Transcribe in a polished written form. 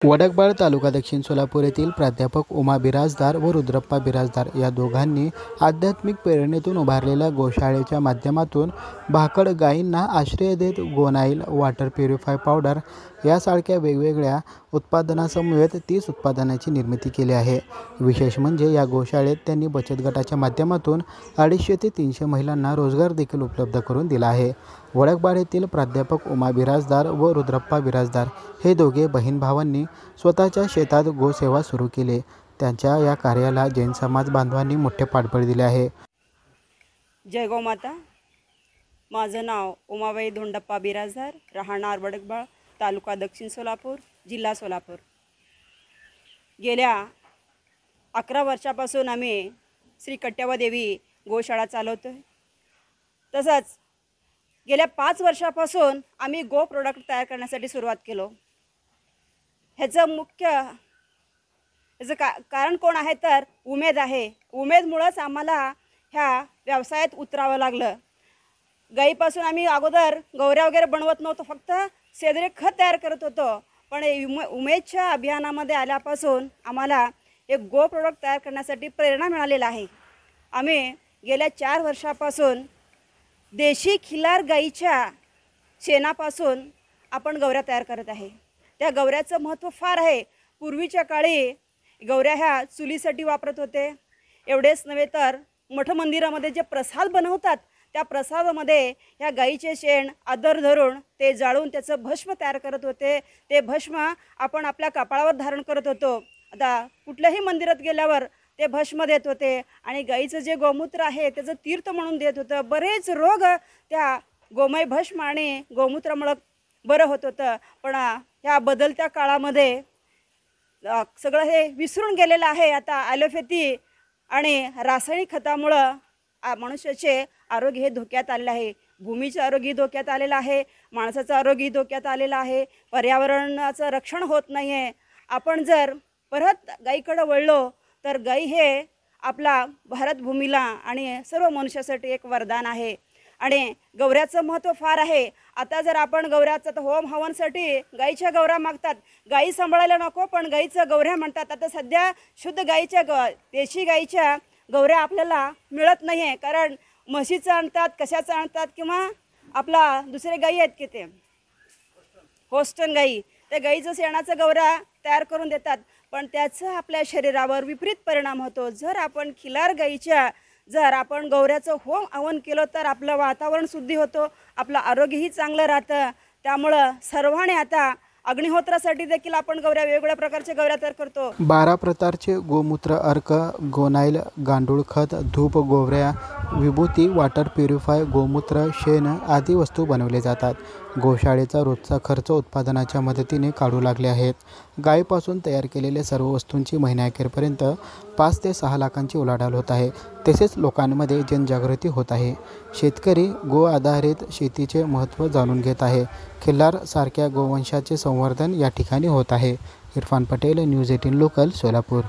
वडकबाळ तालुका दक्षिण सोलापूर येथील प्राध्यापक उमा बिराजदार व रुद्रप्पा बिराजदार या दोघांनी आध्यात्मिक प्रेरणेतून उभारलेल्या गोशाळेच्या माध्यमातून भाकड गायींना आश्रय देत गोनाईल वॉटर प्युरिफाय पावडर यासारख्या वेगवेगळ्या उत्पादनांसमवेत 30 उत्पादनांची निर्मिती केली आहे। विशेष म्हणजे या गोशाळेत त्यांनी बचत गटाच्या माध्यमातून 250 ते 300 महिलांना रोजगार देखील उपलब्ध करून दिला आहे। वडकबाळ येथील प्राध्यापक उमा बिराजदार व रुद्रप्पा बिराजदार हे दोघे बहीण भावांनी स्वतःच्या शेतात गोसेवा सुरू केली। त्यांच्या या कार्याला जैन समाज बांधवांनी मोठे पाठबळ दिले आहे। जय गो माता। माझं नाव उमाबाई धोंडप्पा बिराजदार, राहणार वडकबाळ, तालुका दक्षिण सोलापूर, जिल्हा सोलापूर। गेल्या 11 वर्षापासून आम्ही श्री कट्यावादेवी गोशाळा चालवतोय। तसंच गेल्या 5 वर्षापासून आम्ही गो प्रोडक्ट तयार करण्यासाठी सुरुवात केलो। ह्याचं कारण कोण आहे तर उमेद आहे। उमेदमुळेच आम्हाला ह्या व्यवसायात उतरावं लागलं। गाईपासून आम्ही अगोदर गौऱ्या वगैरे बनवत नव्हतो, फक्त सेंद्रिय खत तयार करत होतो। पण उमेदच्या अभियानामध्ये आल्यापासून आम्हाला एक गो प्रोडक्ट तयार करण्यासाठी प्रेरणा मिळालेली आहे। आम्ही गेल्या 4 वर्षापासून देशी खिलार गाईच्या शेणापासून आपण गौऱ्या तयार करत आहे। त्या गौऱ्याचं महत्त्व फार आहे। पूर्वीच्या काळी गौऱ्या ह्या चुलीसाठी वापरत होते। एवढेच नव्हे तर मठ मंदिरामध्ये जे प्रसाद बनवतात त्या प्रसादामध्ये ह्या गाईचे शेण आदर धरून ते जाळून त्याचं भस्म तयार करत होते। ते भस्म आपण आपल्या कपाळावर धारण करत होतो। आता कुठल्याही मंदिरात गेल्यावर ते भस्म देत होते आणि गाईचं जे गोमूत्र आहे त्याचं तीर्थ म्हणून देत होतं। बरेच रोग त्या गोमय भस्म आणि गोमूत्रामुळे बरं होत होतं। पण ह्या बदलत्या काळामध्ये सगळं हे विसरून गेलेलं आहे। आता ॲलोपॅथी आणि रासायनिक खतामुळं मनुष्याचे आरोग्य हे धोक्यात आलेलं आहे। भूमीचे आरोग्य धोक्यात आलेलं आहे, माणसाचं आरोग्य धोक्यात आलेलं आहे, पर्यावरणाचं रक्षण होत नाही आहे। आपण जर परत गाईकडे वळलो तर गाई हे आपला भारत भूमीला आणि सर्व मनुष्यासाठी एक वरदान आहे। आणि गौऱ्याचं महत्त्व फार आहे। आता जर आपण गौऱ्याचं होम हवनसाठी गाईच्या गौऱ्या मागतात, गाई सांभाळायला नको पण गाईचं गौऱ्या म्हणतात। आता सध्या शुद्ध गाईच्या देशी गाईच्या गौऱ्या आपल्याला मिळत नाही आहे, कारण म्हशीचं आणतात, कशाचं आणतात, किंवा आपला दुसरे गाई आहेत की ते होस्टन गाई, त्या गाईचं शेणाचं गौऱ्या तयार करून देतात। पण त्याचा आपल्या शरीरावर विपरीत परिणाम होतो। जर आपण खिलार गाईच्या जर आपण गौऱ्याचं होम हवन केलं तर आपलं वातावरण शुद्धी होतो, आपलं आरोग्यही चांगलं राहतं। त्यामुळं सर्वांनी आता अग्निहोत्रासाठी देखील आपण गौऱ्या वेगवेगळ्या प्रकारच्या गौऱ्या तयार करतो। 12 प्रकारचे गोमूत्र अर्क, गोनाईल गांडूळ खत, धूप, गोवऱ्या, विभूती, वॉटर प्युरिफाय, गोमूत्र, शेण आदी वस्तू बनवले जातात। गोशाळेचा रोजचा खर्च उत्पादनाच्या मदतीने काढू लागले आहेत। गायीपासून तयार केलेल्या सर्व वस्तूंची महिन्याअखेरपर्यंत 5 ते 6 लाखांची उलाढाल होत आहे। तसेच लोकांमध्ये जनजागृती होत आहे। शेतकरी गो आधारित शेतीचे महत्त्व जाणून घेत आहे। खिल्लार सारख्या गोवंशाचे संवर्धन या ठिकाणी होत आहे। Irfan Patel, news 18 local, Solapur.